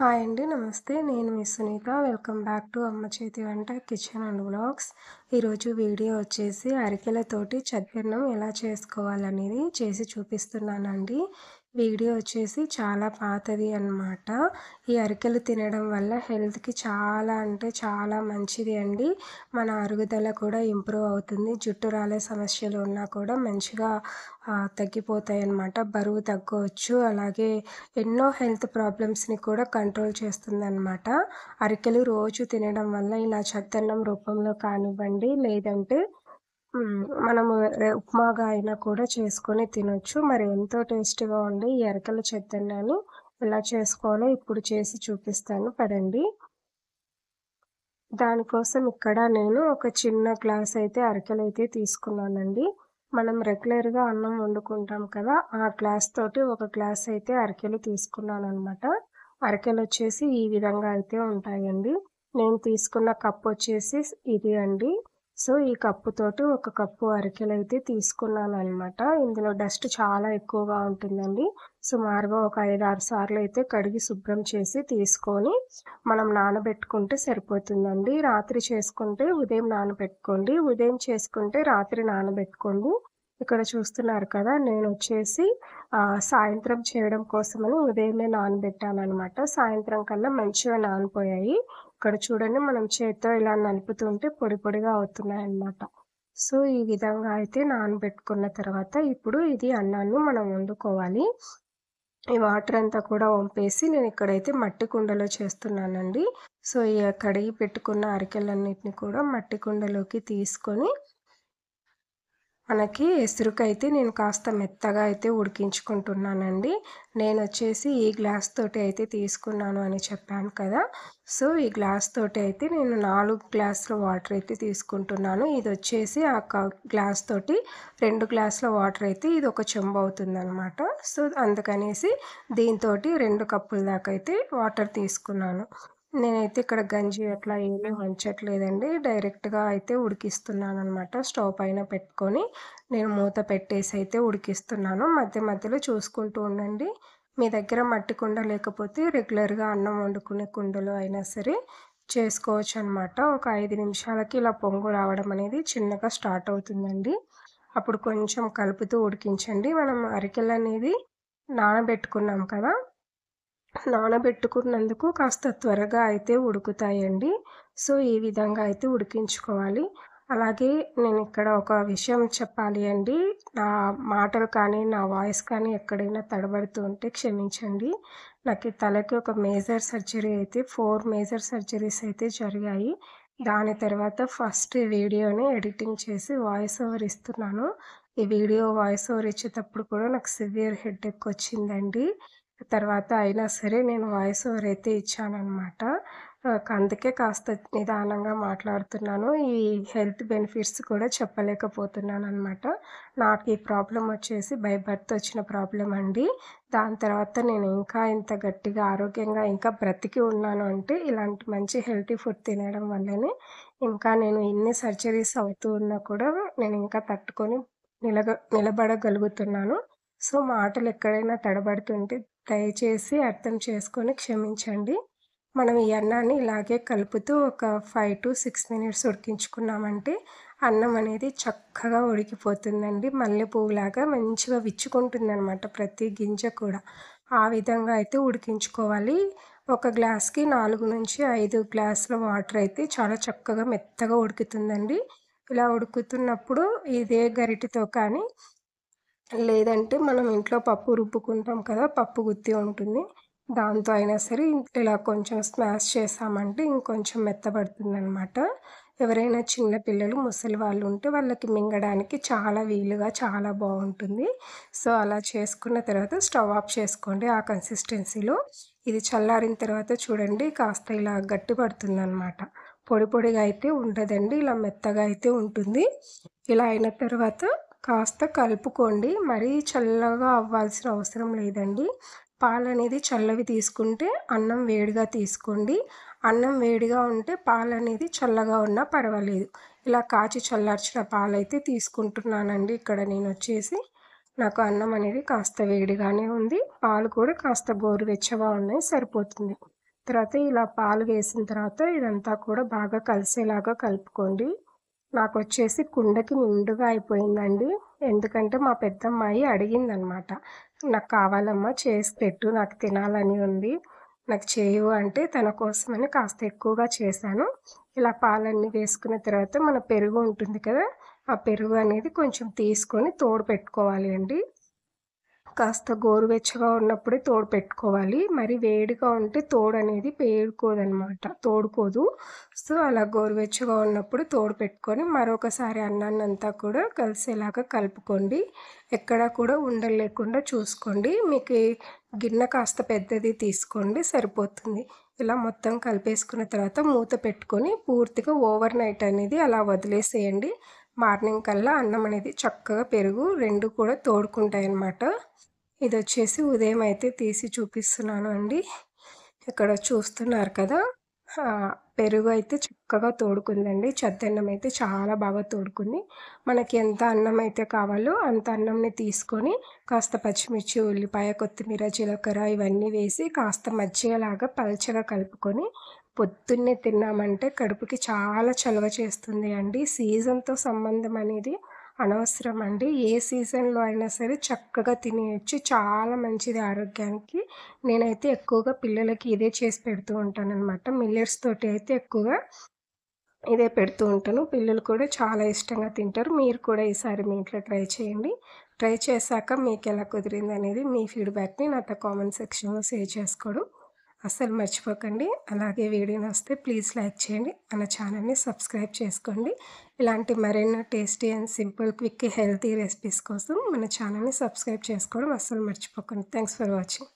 Hi అండి. నమస్తే. నేను మీ సునీత. వెల్కమ్ బ్యాక్ టు అమ్మ చేతి వంట కిచెన్ అండ్ వ్లాగ్స్. ఈరోజు వీడియో వచ్చేసి అరికెలతోటి చద్దన్నం ఎలా చేసుకోవాలనేది చేసి చూపిస్తున్నానండి. వీడియో వచ్చేసి చాలా పాతది అన్నమాట. ఈ అరికెలు తినడం వల్ల హెల్త్కి చాలా అంటే చాలా మంచిది అండి. మన అరుగుదల కూడా ఇంప్రూవ్ అవుతుంది. జుట్టు రాలే సమస్యలు ఉన్నా కూడా మంచిగా తగ్గిపోతాయి అన్నమాట. బరువు తగ్గవచ్చు. అలాగే ఎన్నో హెల్త్ ప్రాబ్లమ్స్ని కూడా కంట్రోల్ చేస్తుందన్నమాట. అరికెలు రోజు తినడం వల్ల ఇలా చద్దన్నం రూపంలో కానివ్వండి, లేదంటే మనము ఉప్మాగా అయినా కూడా చేసుకొని తినొచ్చు. మరి ఎంతో టేస్టీగా ఉండే ఈ అరికెల చద్దన్నాన్ని ఎలా చేసుకోవాలో ఇప్పుడు చేసి చూపిస్తాను పదండి. దానికోసం ఇక్కడ నేను ఒక చిన్న గ్లాస్ అయితే అరికెలైతే తీసుకున్నానండి. మనం రెగ్యులర్‌గా అన్నం వండుకుంటాం కదా! ఆ గ్లాస్ తోటి ఒక గ్లాస్ అయితే అరికెలు తీసుకున్నాననమాట. అరికెలొచ్చేసి ఈ విధంగా అయితే ఉంటాయండి. నేను తీసుకున్న కప్పొచ్చేసి ఇది అండి. సో, ఈ కప్పుతోటి ఒక కప్పు అరికెలైతే తీసుకున్నాననమాట. ఇందులో డస్ట్ చాలా ఎక్కువగా ఉంటుందండి. సుమారుగా ఒక 5, 6 సార్లయితే కడిగి శుభ్రం చేసి తీసుకొని మనం నానబెట్టుకుంటే సరిపోతుందండి. రాత్రి చేసుకుంటే ఉదయం నానబెట్టుకోండి. ఉదయం చేసుకుంటే రాత్రి నానబెట్టుకోండి. ఇక్కడ చూస్తున్నారు కదా! నేనొచ్చేసి సాయంత్రం చేయడం కోసమని ఉదయమే నానబెట్టాననమాట. సాయంత్రం కల్లా మంచిగా నానిపోయాయి. ఇక్కడ చూడండి మనం చేత్తో ఇలా నలుపుతుంటే పొడి పొడిగా అవుతున్నాయన్నమాట. సో, ఈ విధంగా అయితే నానబెట్టుకున్న తర్వాత ఇప్పుడు ఇది అన్నాన్ని మనం వండుకోవాలి. ఈ వాటర్ అంతా కూడా వంపేసి నేను ఇక్కడైతే మట్టి కుండలో చేస్తున్నానండి. సో, ఈ కడిగి పెట్టుకున్న అరికెలన్నిటిని కూడా మట్టి కుండలోకి తీసుకొని మనకి ఎసురుకైతే నేను కాస్త మెత్తగా అయితే ఉడికించుకుంటున్నానండి. నేనొచ్చేసి ఈ గ్లాస్ తోటి అయితే తీసుకున్నాను అని చెప్పాను కదా! సో, ఈ గ్లాస్ తోటి అయితే నేను 4 గ్లాసుల వాటర్ అయితే తీసుకుంటున్నాను. ఇదొచ్చేసి గ్లాస్ తోటి 2 గ్లాసుల వాటర్ అయితే ఇది ఒక చెంబు అవుతుందనమాట. సో, అందుకనేసి దీనితోటి 2 కప్పుల దాకా అయితే వాటర్ తీసుకున్నాను. నేనైతే ఇక్కడ గంజి అట్లా ఏమీ వంచట్లేదండి. డైరెక్ట్‌గా అయితే ఉడికిస్తున్నాననమాట. స్టవ్ పైన పెట్టుకొని నేను మూత పెట్టేసి అయితే ఉడికిస్తున్నాను. మధ్య మధ్యలో చూసుకుంటూ ఉండండి. మీ దగ్గర మట్టి కుండ లేకపోతే రెగ్యులర్‌గా అన్నం వండుకునే కుండలో అయినా సరే చేసుకోవచ్చనమాట. ఒక 5 నిమిషాలకి ఇలా పొంగు రావడం అనేది చిన్నగా స్టార్ట్ అవుతుందండి. అప్పుడు కొంచెం కలుపుతూ ఉడికించండి. మనం అరికెలనేది నానబెట్టుకున్నాం కదా! నానబెట్టుకున్నందుకు కాస్త త్వరగా అయితే ఉడుకుతాయండి. సో, ఈ విధంగా అయితే ఉడికించుకోవాలి. అలాగే నేనిక్కడ ఒక విషయం చెప్పాలి అండి. నా మాటలు కానీ, నా వాయిస్ కానీ ఎక్కడైనా తడబడుతూ ఉంటే క్షమించండి. నాకు ఈ తలకి ఒక మేజర్ సర్జరీ అయితే 4 మేజర్ సర్జరీస్ అయితే జరిగాయి. దాని తర్వాత ఫస్ట్ వీడియోని ఎడిటింగ్ చేసి వాయిస్ ఓవర్ ఇస్తున్నాను. ఈ వీడియో వాయిస్ ఓవర్ ఇచ్చేటప్పుడు కూడా నాకు సివియర్ హెడేక్ వచ్చిందండి. తర్వాత అయినా సరే నేను వాయిస్ ఓవర్ అయితే ఇచ్చాననమాట. అందుకే కాస్త నిదానంగా మాట్లాడుతున్నాను. ఈ హెల్త్ బెనిఫిట్స్ కూడా చెప్పలేకపోతున్నాననమాట. నాకు ఈ ప్రాబ్లమ్ వచ్చేసి బై బర్త్ వచ్చిన ప్రాబ్లమ్ అండి. దాని తర్వాత నేను ఇంకా ఇంత గట్టిగా ఆరోగ్యంగా ఇంకా బ్రతికి ఉన్నాను అంటే ఇలాంటి మంచి హెల్తీ ఫుడ్ తినడం వల్లనే. ఇంకా నేను ఇన్ని సర్జరీస్ అవుతూ ఉన్నా కూడా నేను ఇంకా తట్టుకొని నిలబడగలుగుతున్నాను. సో, మాటలు ఎక్కడైనా తడబడుతుంటే దయచేసి అర్థం చేసుకొని క్షమించండి. మనం ఈ అన్నాన్ని ఇలాగే కలుపుతూ ఒక 5-6 మినిట్స్ ఉడికించుకున్నామంటే అన్నం అనేది చక్కగా ఉడికిపోతుందండి. మల్లె పువ్వులాగా మంచిగా విచ్చుకుంటుందనమాట ప్రతి గింజ కూడా. ఆ విధంగా అయితే ఉడికించుకోవాలి. ఒక గ్లాస్‌కి 4-5 గ్లాసుల వాటర్ అయితే చాలా చక్కగా మెత్తగా ఉడుకుతుందండి. ఇలా ఉడుకుతున్నప్పుడు ఇదే గరిటెతో కానీ లేదంటే మనం ఇంట్లో పప్పు రుబ్బుకుంటాం కదా! పప్పు గుత్తి ఉంటుంది. దాంతో అయినా సరే ఇలా కొంచెం స్మాష్ చేశామంటే ఇంకొంచెం మెత్తబడుతుందనమాట. ఎవరైనా చిన్న పిల్లలు, ముసలి వాళ్ళు ఉంటే వాళ్ళకి మింగడానికి చాలా వీలుగా చాలా బావుంటుంది. సో, అలా చేసుకున్న తర్వాత స్టవ్ ఆఫ్ చేసుకోండి ఆ కన్సిస్టెన్సీలో. ఇది చల్లారిన తర్వాత చూడండి కాస్త ఇలా గట్టి పడుతుందనమాట. పొడి పొడిగా అయితే ఉండదండి. ఇలా మెత్తగా అయితే ఉంటుంది. ఇలా అయిన తర్వాత కాస్త కలుపుకోండి. మరీ చల్లగా అవ్వాల్సిన అవసరం లేదండి. పాలనేది చల్లవి తీసుకుంటే అన్నం వేడిగా తీసుకోండి. అన్నం వేడిగా ఉంటే పాలనేది చల్లగా ఉన్నా పర్వాలేదు. ఇలా కాచి చల్లార్చిన పాలైతే తీసుకుంటున్నానండి ఇక్కడ నేనొచ్చేసి. నాకు అన్నం అనేది కాస్త వేడిగానే ఉంది. పాలు కూడా కాస్త గోరువెచ్చగా ఉన్నాయి సరిపోతుంది. తర్వాత ఇలా పాలు వేసిన తర్వాత ఇదంతా కూడా బాగా కలిసేలాగా కలుపుకోండి. నాకొచ్చేసి కుండకి నిండుగా అయిపోయిందండి. ఎందుకంటే మా పెద్దమ్మాయి అడిగిందనమాట. "నాకు కావాలమ్మా చేసి పెట్టు. నాకు తినాలని ఉంది. నాకు చేయు" అంటే తన కోసమని కాస్త ఎక్కువగా చేశాను. ఇలా పాలన్నీ వేసుకున్న తర్వాత మన పెరుగు ఉంటుంది కదా! ఆ పెరుగు అనేది కొంచెం తీసుకొని తోడు పెట్టుకోవాలి అండి. కాస్త గోరువెచ్చగా ఉన్నప్పుడే తోడు పెట్టుకోవాలి. మరి వేడిగా ఉంటే తోడనేది పేరుకోదనమాట. తోడుకోదు. సో, అలా గోరువెచ్చగా ఉన్నప్పుడు తోడు పెట్టుకొని మరొకసారి అన్నాన్నంతా కూడా కలిసేలాగా కలుపుకోండి. ఎక్కడా కూడా ఉండలు లేకుండా చూసుకోండి. మీకు గిన్నె కాస్త పెద్దది తీసుకోండి సరిపోతుంది. ఇలా మొత్తం కలిపేసుకున్న తర్వాత మూత పెట్టుకొని పూర్తిగా ఓవర్ నైట్ అనేది అలా వదిలేసేయండి. మార్నింగ్ కల్లా అన్నం అనేది చక్కగా పెరుగు 2 కూడా తోడుకుంటాయన్నమాట. ఇదొచ్చేసి ఉదయం అయితే తీసి చూపిస్తున్నాను అండి. ఇక్కడ చూస్తున్నారు కదా! పెరుగు అయితే చక్కగా తోడుకుందండి. చద్దన్నం అయితే చాలా బాగా తోడుకుంది. మనకి ఎంత అన్నం అయితే కావాలో అంత అన్నంని తీసుకొని కాస్త పచ్చిమిర్చి, ఉల్లిపాయ, కొత్తిమీర, జీలకర్ర ఇవన్నీ వేసి కాస్త మజ్జిగలాగా పల్చగా కలుపుకొని పొద్దున్నే తిన్నామంటే కడుపుకి చాలా చలవ చేస్తుంది అండి. సీజన్‌తో సంబంధం అనేది అనవసరం అండి. ఏ సీజన్‌లో అయినా సరే చక్కగా తినేయొచ్చు. చాలా మంచిది ఆరోగ్యానికి. నేనైతే ఎక్కువగా పిల్లలకి ఇదే చేసి పెడుతూ ఉంటాననమాట. మిల్లెట్స్ తోటి అయితే ఎక్కువగా ఇదే పెడుతూ ఉంటాను. పిల్లలు కూడా చాలా ఇష్టంగా తింటారు. మీరు కూడా ఈసారి మీ ఇంట్లో ట్రై చేయండి. ట్రై చేశాక మీకెలా కుదిరిందనేది మీ ఫీడ్‌బ్యాక్‌ని నాతో కామెంట్ సెక్షన్‌లో షేర్ చేసుకోవడం అస్సలు మర్చిపోకండి. అలాగే వీడియో నచ్చితే ప్లీజ్ లైక్ చేయండి. మన ఛానల్‌ని సబ్స్క్రైబ్ చేసుకోండి. ఇలాంటి మరెన్నో tasty and simple, quick, healthy recipes కోసం మన ఛానల్‌ని సబ్స్క్రైబ్ చేసుకోవడం అస్సలు మర్చిపోకండి. Thanks for watching.